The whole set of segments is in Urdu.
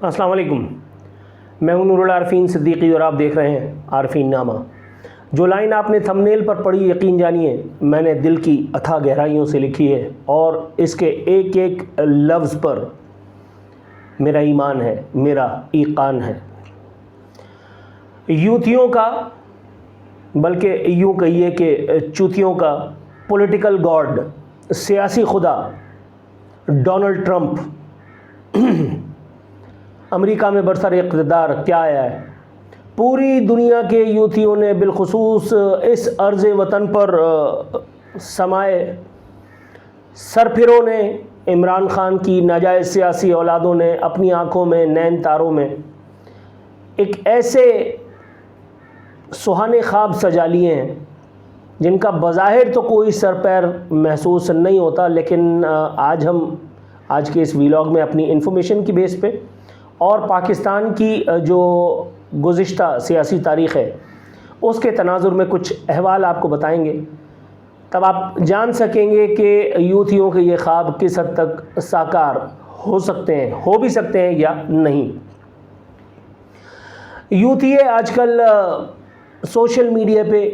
السلام علیکم، میں ہوں نور العارفین صدیقی اور آپ دیکھ رہے ہیں عارفین نامہ۔ جو لائن آپ نے تھمبنیل پر پڑھی، یقین جانیے میں نے دل کی اتھا گہرائیوں سے لکھی ہے، اور اس کے ایک ایک لفظ پر میرا ایمان ہے، میرا ایقان ہے۔ یوتھیوں کا، بلکہ یوں کہیے کہ چوتھیوں کا پولیٹیکل گاڈ، سیاسی خدا ڈونلڈ ٹرمپ امریکہ میں برسر اقتدار کیا آیا ہے؟ پوری دنیا کے یوتھیوں نے، بالخصوص اس ارض وطن پر سمائے سرفروں نے، عمران خان کی ناجائز سیاسی اولادوں نے اپنی آنکھوں میں، نین تاروں میں ایک ایسے سہانے خواب سجا لیے ہیں جن کا بظاہر تو کوئی سر پیر محسوس نہیں ہوتا، لیکن آج کے اس ویلاگ میں اپنی انفارمیشن کی بیس پہ اور پاکستان کی جو گزشتہ سیاسی تاریخ ہے اس کے تناظر میں کچھ احوال آپ کو بتائیں گے، تب آپ جان سکیں گے کہ یوتھیوں کے یہ خواب کس حد تک ساکار ہو سکتے ہیں، ہو بھی سکتے ہیں یا نہیں۔ یوتھیے آج کل سوشل میڈیا پہ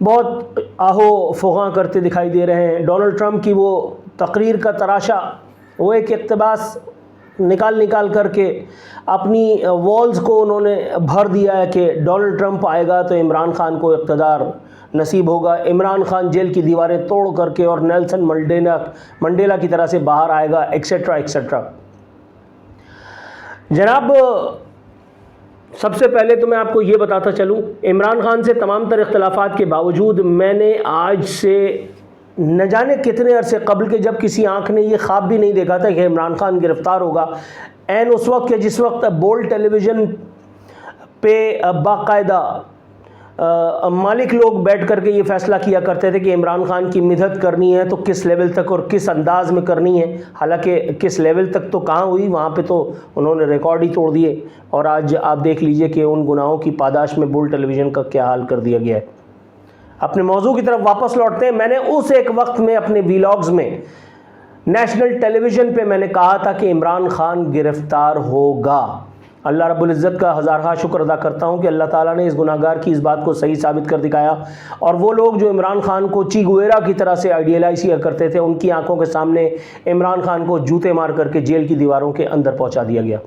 بہت آہو فغاں کرتے دکھائی دے رہے ہیں۔ ڈونلڈ ٹرمپ کی وہ تقریر کا تراشا، وہ ایک اقتباس نکال کر کے اپنی والز کو انہوں نے بھر دیا ہے کہ ڈونلڈ ٹرمپ آئے گا تو عمران خان کو اقتدار نصیب ہوگا، عمران خان جیل کی دیواریں توڑ کر کے اور نیلسن منڈیلا کی طرح سے باہر آئے گا، ایکسیٹرا ایکسیٹرا۔ جناب، سب سے پہلے تو میں آپ کو یہ بتاتا چلوں، عمران خان سے تمام تر اختلافات کے باوجود میں نے آج سے نہ جانے کتنے عرصے قبل کے، جب کسی آنکھ نے یہ خواب بھی نہیں دیکھا تھا کہ عمران خان گرفتار ہوگا، عین اس وقت کہ جس وقت بولڈ ٹیلی ویژن پہ باقاعدہ مالک لوگ بیٹھ کر کے یہ فیصلہ کیا کرتے تھے کہ عمران خان کی مدد کرنی ہے تو کس لیول تک اور کس انداز میں کرنی ہے، حالانکہ کس لیول تک تو کہاں ہوئی، وہاں پہ تو انہوں نے ریکارڈ ہی توڑ دیے، اور آج آپ دیکھ لیجئے کہ ان گناہوں کی پاداش میں بولڈ ٹیلی ویژن کا کیا حال کر دیا گیا ہے۔ اپنے موضوع کی طرف واپس لوٹتے ہیں۔ میں نے اس ایک وقت میں اپنے ویلاگز میں نیشنل ٹیلی ویژن پہ میں نے کہا تھا کہ عمران خان گرفتار ہوگا۔ اللہ رب العزت کا ہزارہا شکر ادا کرتا ہوں کہ اللہ تعالیٰ نے اس گناہگار کی اس بات کو صحیح ثابت کر دکھایا، اور وہ لوگ جو عمران خان کو چی گویرا کی طرح سے آئیڈیلائز کیا کرتے تھے، ان کی آنکھوں کے سامنے عمران خان کو جوتے مار کر کے جیل کی دیواروں کے اندر پہنچا دیا گیا۔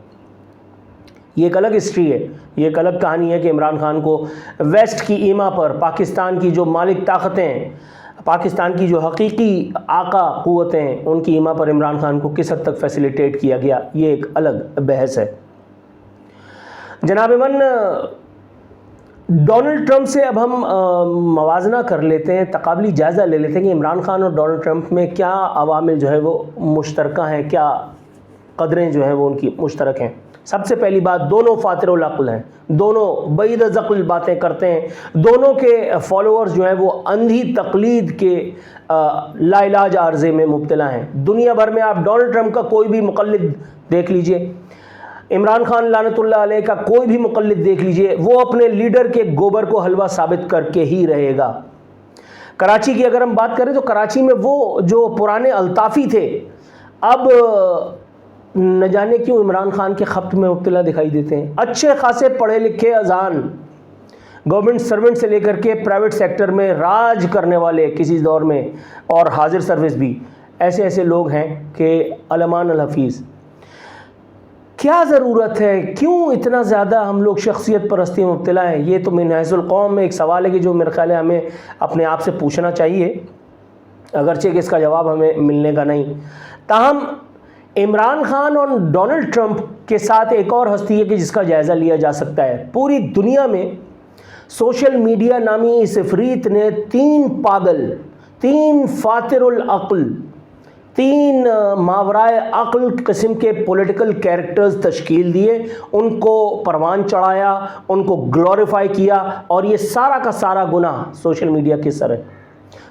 یہ ایک الگ ہسٹری ہے، یہ ایک الگ کہانی ہے کہ عمران خان کو ویسٹ کی ایما پر، پاکستان کی جو مالک طاقتیں، پاکستان کی جو حقیقی آقا قوتیں ہیں، ان کی ایما پر عمران خان کو کس حد تک فیسیلیٹیٹ کیا گیا، یہ ایک الگ بحث ہے۔ جناب من، ڈونلڈ ٹرمپ سے اب ہم موازنہ کر لیتے ہیں، تقابلی جائزہ لے لیتے ہیں کہ عمران خان اور ڈونلڈ ٹرمپ میں کیا عوامل جو ہے وہ مشترکہ ہیں، کیا قدریں جو ہیں وہ ان کی مشترک ہیں۔ سب سے پہلی بات، دونوں فاتر العقل ہیں، دونوں بعید العقل باتیں کرتے ہیں، دونوں کے فالوورز جو ہیں وہ اندھی تقلید کے لا علاج عارضے میں مبتلا ہیں۔ دنیا بھر میں آپ ڈونلڈ ٹرمپ کا کوئی بھی مقلد دیکھ لیجئے، عمران خان لعنت اللہ علیہ کا کوئی بھی مقلد دیکھ لیجئے، وہ اپنے لیڈر کے گوبر کو حلوہ ثابت کر کے ہی رہے گا۔ کراچی کی اگر ہم بات کریں تو کراچی میں وہ جو پرانے الطافی تھے، اب نہ جانے کیوں عمران خان کے خبط میں مبتلا دکھائی دیتے ہیں۔ اچھے خاصے پڑھے لکھے اذان، گورنمنٹ سرونٹ سے لے کر کے پرائیویٹ سیکٹر میں راج کرنے والے کسی دور میں، اور حاضر سروس بھی، ایسے لوگ ہیں کہ علمان الحفیظ۔ کیا ضرورت ہے، کیوں اتنا زیادہ ہم لوگ شخصیت پرستی میں مبتلا ہیں؟ یہ تو من حیث القوم میں ایک سوال ہے کہ جو میرے خیال ہے ہمیں اپنے آپ سے پوچھنا چاہیے، اگرچہ کہ اس کا جواب ہمیں ملنے کا نہیں۔ تاہم عمران خان اور ڈونلڈ ٹرمپ کے ساتھ ایک اور ہستی ہے کہ جس کا جائزہ لیا جا سکتا ہے۔ پوری دنیا میں سوشل میڈیا نامی اس عفریت نے تین پاگل، تین فاتر العقل، تین ماورائے عقل قسم کے پولیٹیکل کیریکٹرز تشکیل دیے، ان کو پروان چڑھایا، ان کو گلوریفائی کیا، اور یہ سارا کا سارا گناہ سوشل میڈیا کے سر ہے۔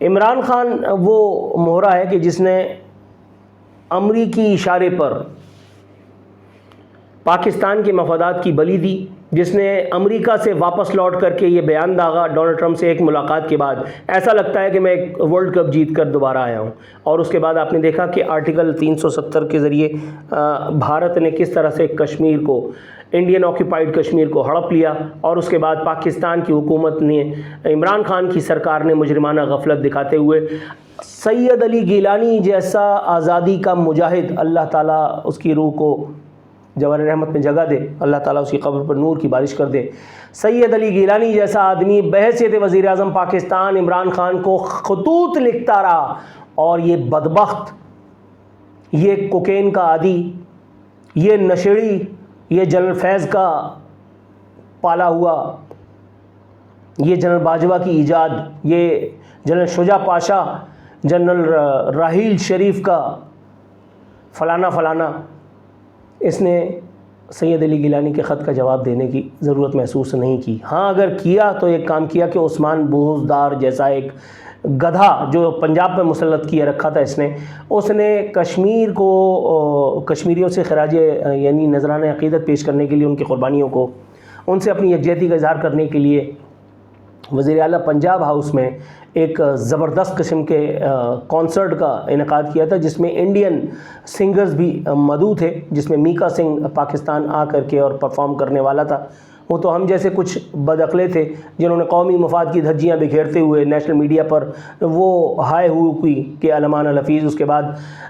عمران خان وہ مہرہ ہے کہ جس نے امریکی اشارے پر پاکستان کے مفادات کی بلی دی، جس نے امریکہ سے واپس لوٹ کر کے یہ بیان داغا ڈونلڈ ٹرمپ سے ایک ملاقات کے بعد، ایسا لگتا ہے کہ میں ایک ورلڈ کپ جیت کر دوبارہ آیا ہوں. اور اس کے بعد آپ نے دیکھا کہ آرٹیکل 370 کے ذریعے بھارت نے کس طرح سے کشمیر کو، انڈین آکیپائڈ کشمیر کو ہڑپ لیا، اور اس کے بعد پاکستان کی حکومت نے، عمران خان کی سرکار نے مجرمانہ غفلت دکھاتے ہوئے سید علی گیلانی جیسا آزادی کا مجاہد، اللہ تعالیٰ اس کی روح کو جوار رحمت میں جگہ دے، اللہ تعالیٰ اس کی قبر پر نور کی بارش کر دے، سید علی گیلانی جیسا آدمی بحیثیت وزیر اعظم پاکستان عمران خان کو خطوط لکھتا رہا، اور یہ بدبخت، یہ کوکین کا عادی، یہ نشیڑی، یہ جنرل فیض کا پالا ہوا، یہ جنرل باجوہ کی ایجاد، یہ جنرل شجاع پاشا، جنرل راحیل شریف کا فلانا فلانا، اس نے سید علی گیلانی کے خط کا جواب دینے کی ضرورت محسوس نہیں کی. ہاں اگر کیا تو ایک کام کیا کہ عثمان بوزدار جیسا ایک گدھا جو پنجاب میں مسلط کیے رکھا تھا اس نے کشمیر کو، کشمیریوں سے خراج یعنی نذرانہ عقیدت پیش کرنے کے لیے، ان کی قربانیوں کو، ان سے اپنی یکجہتی کا اظہار کرنے کے لیے وزیر اعلیٰ پنجاب ہاؤس میں ایک زبردست قسم کے کانسرٹ کا انعقاد کیا تھا، جس میں انڈین سنگرز بھی مدعو تھے، جس میں میکا سنگھ پاکستان آ کر کے اور پرفارم کرنے والا تھا. وہ تو ہم جیسے کچھ بدعقلے تھے جنہوں نے قومی مفاد کی دھجیاں بکھیرتے ہوئے نیشنل میڈیا پر وہ ہائے ہوئی کہ علمان الحفیظ. اس کے بعد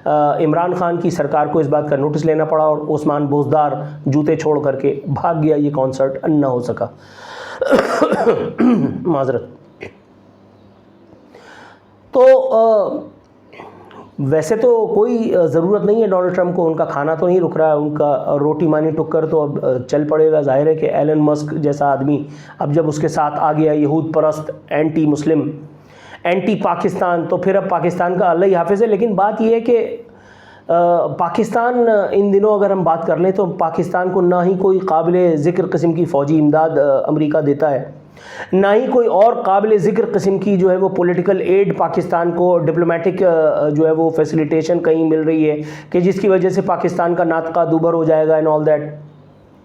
عمران خان کی سرکار کو اس بات کا نوٹس لینا پڑا، اور عثمان بوزدار جوتے چھوڑ کر کے بھاگ گیا، یہ کانسرٹ نہ ہو سکا. معذرت. تو ویسے تو کوئی ضرورت نہیں ہے ڈونلڈ ٹرمپ کو، ان کا کھانا تو نہیں رک رہا ہے، ان کا روٹی مانی ٹکر تو اب چل پڑے گا. ظاہر ہے کہ ایلن مسک جیسا آدمی اب جب اس کے ساتھ آ گیا، یہود پرست، اینٹی مسلم، اینٹی پاکستان، تو پھر اب پاکستان کا اللہ ہی حافظ ہے. لیکن بات یہ ہے کہ پاکستان ان دنوں اگر ہم بات کر لیں تو پاکستان کو نہ ہی کوئی قابل ذکر قسم کی فوجی امداد امریکہ دیتا ہے، نہ ہی کوئی اور قابل ذکر قسم کی جو ہے وہ پولیٹیکل ایڈ پاکستان کو، ڈپلومیٹک جو ہے وہ فیسیلیٹیشن کہیں مل رہی ہے کہ جس کی وجہ سے پاکستان کا ناطقہ دوبھر ہو جائے گا اینڈ آل دیٹ.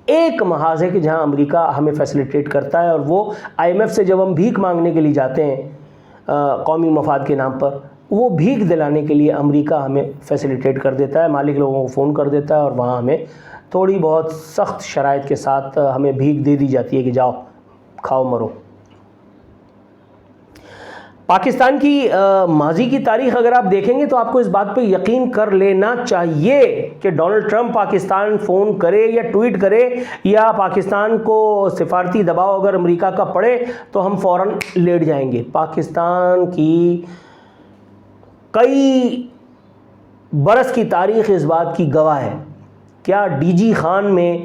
ایک محاذ ہے کہ جہاں امریکہ ہمیں فیسیلیٹیٹ کرتا ہے، اور وہ IMF سے جب ہم بھیک مانگنے کے لیے جاتے ہیں قومی مفاد کے نام پر، وہ بھیک دلانے کے لیے امریکہ ہمیں فیسیلیٹیٹ کر دیتا ہے، مالک لوگوں کو فون کر دیتا ہے، اور وہاں ہمیں تھوڑی بہت سخت شرائط کے ساتھ ہمیں بھیک دے دی جاتی ہے کہ جاؤ کھاؤ مرو. پاکستان کی ماضی کی تاریخ اگر آپ دیکھیں گے تو آپ کو اس بات پہ یقین کر لینا چاہیے کہ ڈونلڈ ٹرمپ پاکستان فون کرے یا ٹویٹ کرے یا پاکستان کو سفارتی دباؤ اگر امریکہ کا پڑے تو ہم فوراً لیٹ جائیں گے. پاکستان کی کئی برس کی تاریخ اس بات کی گواہ ہے. کیا ڈی جی خان میں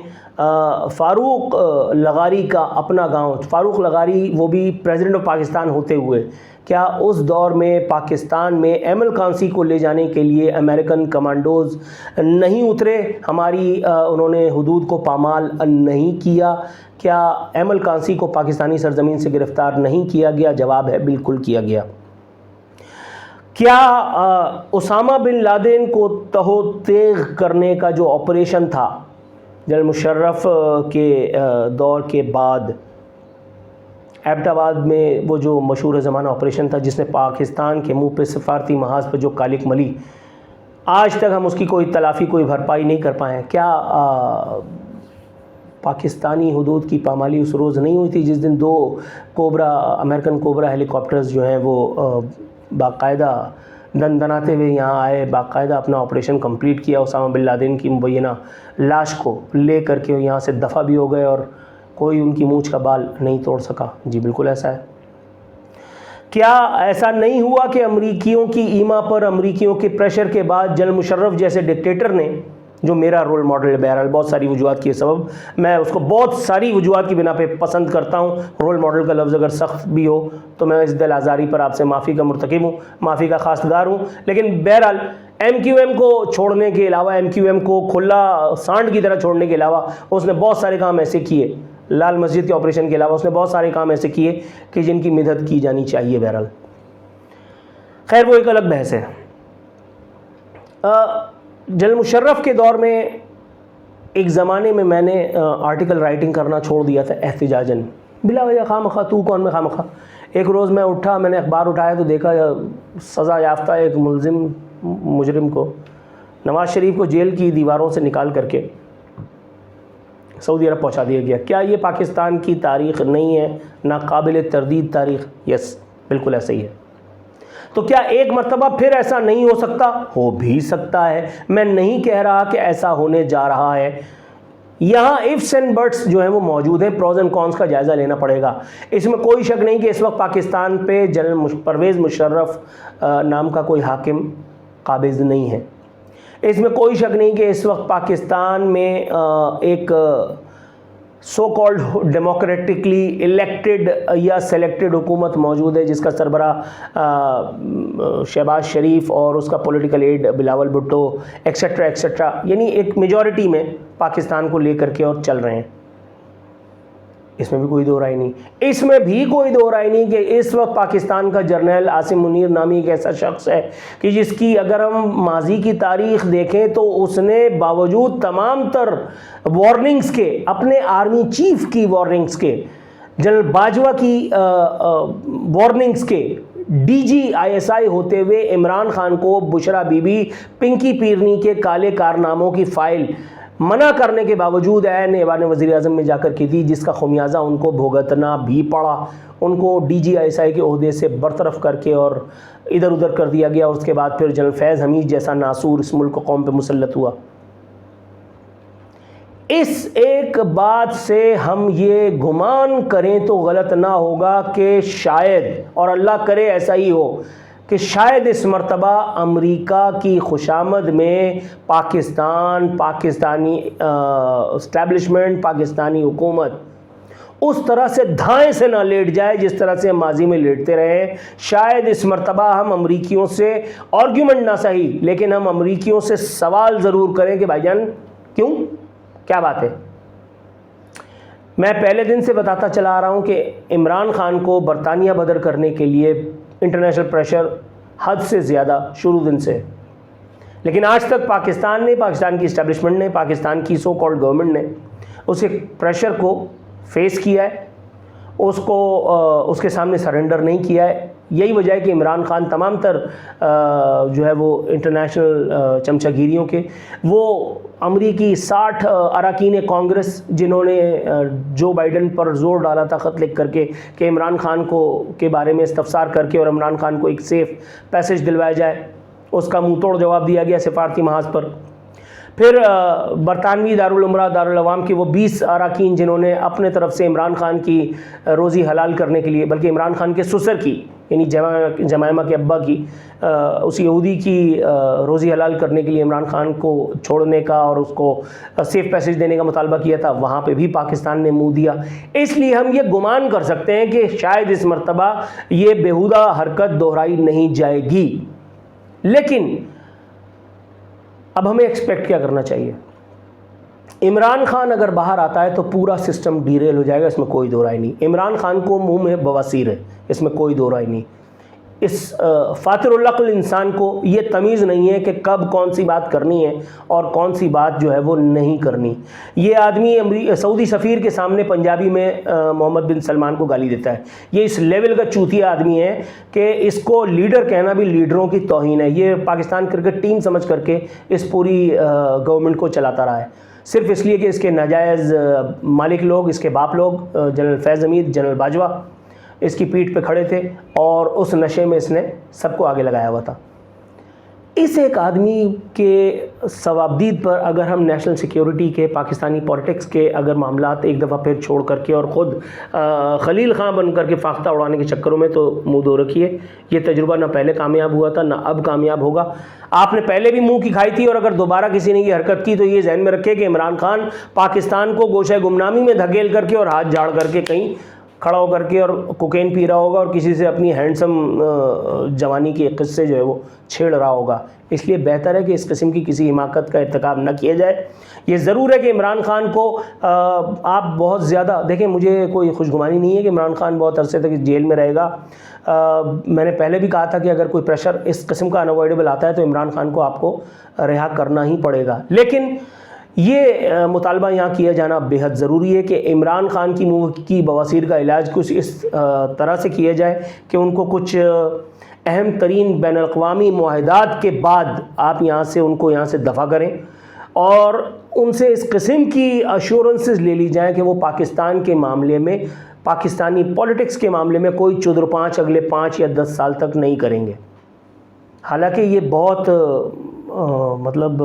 فاروق لغاری کا اپنا گاؤں، فاروق لغاری وہ بھی پریزیڈنٹ آف پاکستان ہوتے ہوئے، کیا اس دور میں پاکستان میں ایمل کانسی کو لے جانے کے لیے امریکن کمانڈوز نہیں اترے؟ ہماری انہوں نے حدود کو پامال نہیں کیا؟ کیا ایمل کانسی کو پاکستانی سرزمین سے گرفتار نہیں کیا گیا؟ جواب ہے بالکل کیا گیا. کیا اسامہ بن لادن کو تہو تیغ کرنے کا جو آپریشن تھا جنرل مشرف کے دور کے بعد ایبٹ آباد میں، وہ جو مشہور زمانہ آپریشن تھا جس نے پاکستان کے منہ پہ سفارتی محاذ پہ جو کالک ملی، آج تک ہم اس کی کوئی تلافی، کوئی بھرپائی نہیں کر پائے ہیں. کیا پاکستانی حدود کی پامالی اس روز نہیں ہوئی تھی جس دن 2 کوبرا، امریکن کوبرا ہیلی کاپٹرز جو ہیں وہ باقاعدہ دندناتے ہوئے یہاں آئے، باقاعدہ اپنا آپریشن کمپلیٹ کیا، اسامہ بن لادن کی مبینہ لاش کو لے کر کے یہاں سے دفع بھی ہو گئے اور کوئی ان کی مونچھ کا بال نہیں توڑ سکا؟ جی بالکل ایسا ہے. کیا ایسا نہیں ہوا کہ امریکیوں کی ایما پر، امریکیوں کے پریشر کے بعد جنرل مشرف جیسے ڈکٹیٹر نے، جو میرا رول ماڈل ہے، بہرحال بہت ساری وجوہات کے سبب میں اس کو بہت ساری وجوہات کی بنا پہ پسند کرتا ہوں، رول ماڈل کا لفظ اگر سخت بھی ہو تو میں اس دل آزاری پر آپ سے معافی کا مرتکب ہوں، معافی کا خواستگار ہوں. لیکن بہرحال MQM کو چھوڑنے کے علاوہ، MQM کو کھلا سانڈ کی طرح چھوڑنے کے علاوہ اس نے بہت سارے کام ایسے کیے، لال مسجد کے آپریشن کے علاوہ اس نے بہت سارے کام ایسے کیے کہ جن کی مدد کی جانی چاہیے. بہرحال خیر وہ ایک الگ بحث ہے. جنرل مشرف کے دور میں ایک زمانے میں نے آرٹیکل رائٹنگ کرنا چھوڑ دیا تھا احتجاجاً, بلا وجہ خواہ مخواہ, تو کون میں خواہ مخواہ. ایک روز میں اٹھا, میں نے اخبار اٹھایا تو دیکھا سزا یافتہ ایک مجرم کو, نواز شریف کو جیل کی دیواروں سے نکال کر کے سعودی عرب پہنچا دیا گیا. کیا یہ پاکستان کی تاریخ نہیں ہے, ناقابل تردید تاریخ؟ یس, بالکل ایسا ہی ہے. تو کیا ایک مرتبہ پھر ایسا نہیں ہو سکتا؟ ہو بھی سکتا ہے. میں نہیں کہہ رہا کہ ایسا ہونے جا رہا ہے. یہاں ifs and buts جو ہیں وہ موجود ہیں, پروز اینڈ کونس کا جائزہ لینا پڑے گا. اس میں کوئی شک نہیں کہ اس وقت پاکستان پہ جنرل پرویز مشرف نام کا کوئی حاکم قابض نہیں ہے. اس میں کوئی شک نہیں کہ اس وقت پاکستان میں ایک سو کالڈ ڈیموکریٹکلی الیکٹڈ یا سلیکٹڈ حکومت موجود ہے, جس کا سربراہ شہباز شریف اور اس کا political aide Bilawal Bhutto etcetera etcetera, یعنی ایک میجورٹی میں پاکستان کو لے کر کے اور چل رہے ہیں. اس میں بھی کوئی دو رائے نہیں. اس میں بھی کوئی دو رائے نہیں کہ اس وقت پاکستان کا جرنیل عاصم منیر نامی ایک ایسا شخص ہے کہ جس کی اگر ہم ماضی کی تاریخ دیکھیں تو اس نے باوجود تمام تر وارننگز کے, اپنے آرمی چیف کی وارننگز کے, جنرل باجوہ کی وارننگز کے, D G I S I ہوتے ہوئے عمران خان کو بشرا بی بی, پنکی پیرنی کے کالے کارناموں کی فائل منع کرنے کے باوجود عین ایوان وزیر اعظم میں جا کر کی تھی, جس کا خمیازہ ان کو بھگتنا بھی پڑا. ان کو D G I S I کے عہدے سے برطرف کر کے اور ادھر ادھر کر دیا گیا, اور اس کے بعد پھر جنرل فیض حمید جیسا ناسور اس ملک و قوم پہ مسلط ہوا. اس ایک بات سے ہم یہ گمان کریں تو غلط نہ ہوگا کہ شاید, اور اللہ کرے ایسا ہی ہو, کہ شاید اس مرتبہ امریکہ کی خوشامد میں پاکستان, پاکستانی اسٹیبلشمنٹ, پاکستانی حکومت اس طرح سے دھائیں سے نہ لیٹ جائے جس طرح سے ماضی میں لیٹتے رہے. شاید اس مرتبہ ہم امریکیوں سے آرگیومنٹ نہ صحیح, لیکن ہم امریکیوں سے سوال ضرور کریں کہ بھائی جان کیوں, کیا بات ہے. میں پہلے دن سے بتاتا چلا آ رہا ہوں کہ عمران خان کو برطانیہ بدر کرنے کے لیے انٹرنیشنل پریشر حد سے زیادہ شروع دن سے, لیکن آج تک پاکستان نے, پاکستان کی اسٹیبلشمنٹ نے, پاکستان کی سو کالڈ گورنمنٹ نے اس کے پریشر کو فیس کیا ہے, اس کے سامنے سرنڈر نہیں کیا ہے. یہی وجہ ہے کہ عمران خان تمام تر جو ہے وہ انٹرنیشنل چمچہ گیریوں کے, وہ امریکی 60 اراکین کانگریس جنہوں نے جو بائیڈن پر زور ڈالا تھا خط لکھ کر کے کہ عمران خان کو کے بارے میں استفسار کر کے اور عمران خان کو ایک سیف پیسج دلوایا جائے, اس کا منہ توڑ جواب دیا گیا سفارتی محاذ پر. پھر برطانوی دارالعمرہ دارالعوام کی وہ 20 اراکین جنہوں نے اپنے طرف سے عمران خان کی روزی حلال کرنے کے لیے, بلکہ عمران خان کے سسر کی یعنی جمائمہ کے ابا کی, اس یہودی کی روزی حلال کرنے کے لیے عمران خان کو چھوڑنے کا اور اس کو سیف پیسج دینے کا مطالبہ کیا تھا, وہاں پہ بھی پاکستان نے منہ دیا. اس لیے ہم یہ گمان کر سکتے ہیں کہ شاید اس مرتبہ یہ بیہودہ حرکت دہرائی نہیں جائے گی. لیکن اب ہمیں ایکسپیکٹ کیا کرنا چاہیے؟ عمران خان اگر باہر آتا ہے تو پورا سسٹم ڈیریل ہو جائے گا, اس میں کوئی دو رائے نہیں. عمران خان کو منہ میں بواسیر ہے, اس میں کوئی دو رائے نہیں. اس فاتر العقل انسان کو یہ تمیز نہیں ہے کہ کب کون سی بات کرنی ہے اور کون سی بات جو ہے وہ نہیں کرنی. یہ آدمی سعودی سفیر کے سامنے پنجابی میں محمد بن سلمان کو گالی دیتا ہے. یہ اس لیول کا چوتیا آدمی ہے کہ اس کو لیڈر کہنا بھی لیڈروں کی توہین ہے. یہ پاکستان کرکٹ ٹیم سمجھ کر کے اس پوری گورنمنٹ کو چلاتا رہا ہے, صرف اس لیے کہ اس کے ناجائز مالک لوگ, اس کے باپ لوگ, جنرل فیض حمید, جنرل باجوہ اس کی پیٹھ پہ کھڑے تھے اور اس نشے میں اس نے سب کو آگے لگایا ہوا تھا. اس ایک آدمی کے ثوابدید پر اگر ہم نیشنل سیکیورٹی کے, پاکستانی پولیٹکس کے اگر معاملات ایک دفعہ پھر چھوڑ کر کے اور خود خلیل خان بن کر کے فاختہ اڑانے کے چکروں میں, تو منہ دو رکھیے. یہ تجربہ نہ پہلے کامیاب ہوا تھا نہ اب کامیاب ہوگا. آپ نے پہلے بھی منہ کی کھائی تھی, اور اگر دوبارہ کسی نے یہ حرکت کی تو یہ ذہن میں رکھے کہ عمران خان پاکستان کو گوشہ گمنامی میں دھکیل کر کے اور ہاتھ جھاڑ کر کے کہیں کھڑا ہو کر کے اور کوکین پی رہا ہوگا اور کسی سے اپنی ہینڈسم جوانی کے قصے جو ہے وہ چھیڑ رہا ہوگا. اس لیے بہتر ہے کہ اس قسم کی کسی حماقت کا ارتکاب نہ کیا جائے. یہ ضرور ہے کہ عمران خان کو آپ بہت زیادہ دیکھیں, مجھے کوئی خوشگمانی نہیں ہے کہ عمران خان بہت عرصے تک جیل میں رہے گا. میں نے پہلے بھی کہا تھا کہ اگر کوئی پریشر اس قسم کا انوائڈیبل آتا ہے تو عمران خان کو آپ کو رہا کرنا ہی پڑے گا. لیکن یہ مطالبہ یہاں کیا جانا بے حد ضروری ہے کہ عمران خان کی منہ کی بواسیر کا علاج کچھ اس طرح سے کیا جائے کہ ان کو کچھ اہم ترین بین الاقوامی معاہدات کے بعد آپ ان کو یہاں سے دفع کریں اور ان سے اس قسم کی ایشورنسز لے لی جائیں کہ وہ پاکستان کے معاملے میں, پاکستانی پولیٹکس کے معاملے میں کوئی چودر پانچ اگلے 5 یا 10 سال تک نہیں کریں گے. حالانکہ یہ بہت مطلب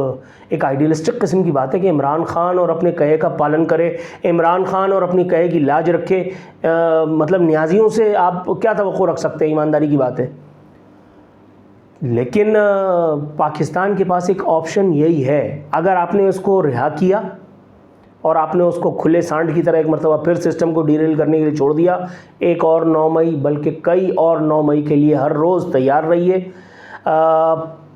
ایک آئیڈیلسٹک قسم کی بات ہے کہ عمران خان اور اپنے کہے کا پالن کرے, عمران خان اور اپنی کہے کی لاج رکھے. مطلب نیازیوں سے آپ کیا توقع رکھ سکتے ہیں؟ ایمانداری کی بات ہے. لیکن پاکستان کے پاس ایک آپشن یہی ہے, اگر آپ نے اس کو رہا کیا اور آپ نے اس کو کھلے سانڈ کی طرح ایک مرتبہ پھر سسٹم کو ڈیریل کرنے کے لیے چھوڑ دیا, ایک اور 9 مئی بلکہ کئی اور 9 مئی کے لیے ہر روز تیار رہیے.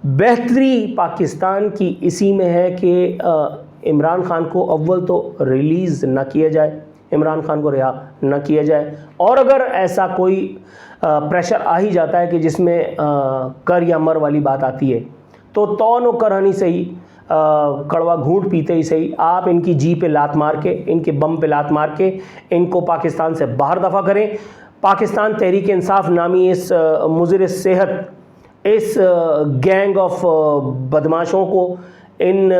بہتری پاکستان کی اسی میں ہے کہ عمران خان کو اول تو ریلیز نہ کیا جائے, عمران خان کو رہا نہ کیا جائے, اور اگر ایسا کوئی پریشر آ ہی جاتا ہے کہ جس میں کر یا مر والی بات آتی ہے تو تون و کرہنی سے ہی, کڑوا گھونٹ پیتے ہی صحیح, آپ ان کی جی پہ لات مار کے, ان کے بم پہ لات مار کے ان کو پاکستان سے باہر دفع کریں. پاکستان تحریک انصاف نامی اس مضر صحت, اس گینگ آف بدماشوں کو, ان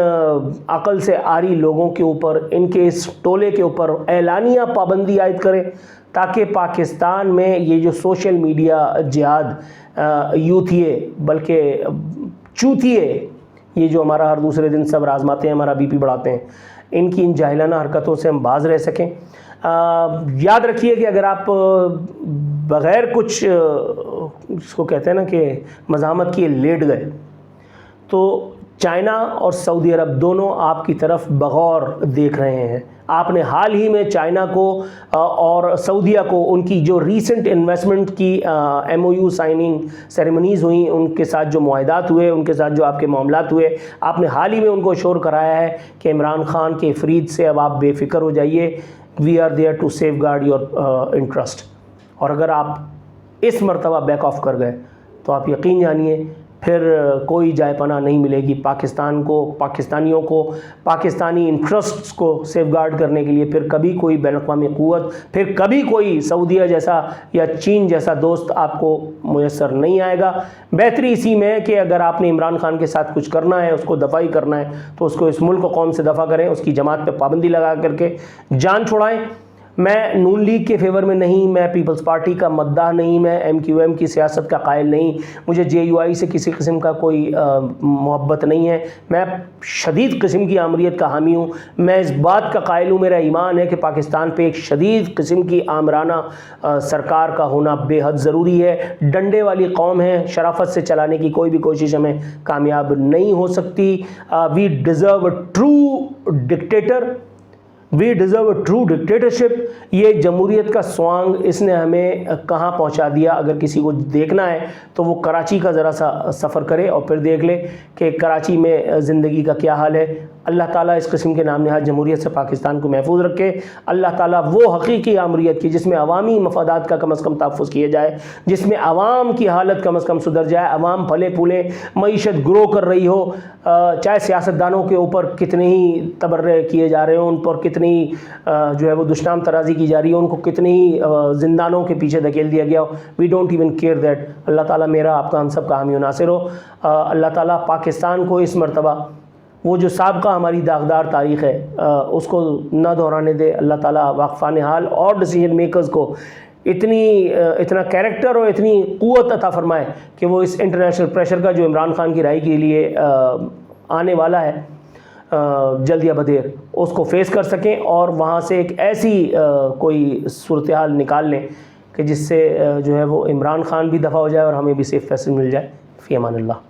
عقل سے عاری لوگوں کے اوپر, ان کے اس ٹولے کے اوپر اعلانیہ پابندی عائد کریں تاکہ پاکستان میں یہ جو سوشل میڈیا جہاد یوتھیے بلکہ چوتھیے, یہ جو ہمارا ہر دوسرے دن صبر آزماتے ہیں, ہمارا بی پی بڑھاتے ہیں, ان کی ان جاہلانہ حرکتوں سے ہم باز رہ سکیں. یاد رکھیے کہ اگر آپ بغیر کچھ اس کو کہتے ہیں نا کہ مزاحمت کیے لیٹ گئے تو چائنا اور سعودی عرب دونوں آپ کی طرف بغور دیکھ رہے ہیں. آپ نے حال ہی میں چائنا کو اور سعودیہ کو ان کی جو ریسنٹ انویسٹمنٹ کی MOU سائننگ سیریمنیز ہوئیں, ان کے ساتھ جو معاہدات ہوئے, ان کے ساتھ جو آپ کے معاملات ہوئے, آپ نے حال ہی میں ان کو شور کرایا ہے کہ عمران خان کے فرید سے اب آپ بے فکر ہو جائیے, we are there to safeguard your interest. اور اگر آپ اس مرتبہ بیک آف کر گئے تو آپ یقین جانیے پھر کوئی جائے پناہ نہیں ملے گی پاکستان کو, پاکستانیوں کو, پاکستانی انٹرسٹس کو سیف گارڈ کرنے کے لیے. پھر کبھی کوئی بین الاقوامی قوت, پھر کبھی کوئی سعودیہ جیسا یا چین جیسا دوست آپ کو میسر نہیں آئے گا. بہتری اسی میں ہے کہ اگر آپ نے عمران خان کے ساتھ کچھ کرنا ہے, اس کو دفاعی کرنا ہے, تو اس کو اس ملک و قوم سے دفع کریں, اس کی جماعت پہ پابندی لگا کر کے جان چھڑائیں. میں نون لیگ کے فیور میں نہیں, میں پیپلز پارٹی کا مداح نہیں, میں MQM کی سیاست کا قائل نہیں, مجھے JUI سے کسی قسم کا کوئی محبت نہیں ہے. میں شدید قسم کی آمریت کا حامی ہوں. میں اس بات کا قائل ہوں, میرا ایمان ہے کہ پاکستان پہ ایک شدید قسم کی آمرانہ سرکار کا ہونا بے حد ضروری ہے. ڈنڈے والی قوم ہے, شرافت سے چلانے کی کوئی بھی کوشش ہمیں کامیاب نہیں ہو سکتی. We deserve a true dictator, we deserve a true dictatorship. یہ جمہوریت کا سوانگ اس نے ہمیں کہاں پہنچا دیا. اگر کسی کو دیکھنا ہے تو وہ کراچی کا ذرا سا سفر کرے اور پھر دیکھ لے کہ کراچی میں زندگی کا کیا حال ہے. اللہ تعالیٰ اس قسم کے نام نہاد جمہوریت سے پاکستان کو محفوظ رکھے. اللہ تعالیٰ وہ حقیقی آمریت کی جس میں عوامی مفادات کا کم از کم تحفظ کیا جائے, جس میں عوام کی حالت کم از کم سدھر جائے, عوام پھلے پھولے, معیشت گرو کر رہی ہو, چاہے سیاستدانوں کے اوپر کتنے ہی تبرع کیے جا رہے ہوں, ان پر کتنی جو ہے وہ دشنام ترازی کی جا رہی ہے, ان کو کتنی زندانوں کے پیچھے دھکیل دیا گیا ہو. We don't even care that. Allah تعالیٰ میرا آپ کا ہم سب کا حامی و ناصر ہو. اللہ تعالیٰ پاکستان کو اس مرتبہ وہ جو سابقہ ہماری داغدار تاریخ ہے اس کو نہ دہرانے دے. اللہ تعالیٰ واقفان حال اور ڈیسیجن میکرز کو اتنا کیریکٹر اور اتنی قوت عطا فرمائے کہ وہ اس انٹرنیشنل پریشر کا جو عمران خان کی رہائی کے لیے آنے والا ہے جلد یا بدیر, اس کو فیس کر سکیں اور وہاں سے ایک ایسی کوئی صورتحال نکال لیں کہ جس سے جو ہے وہ عمران خان بھی دفع ہو جائے اور ہمیں بھی سیف فیصل مل جائے. فی امان اللہ.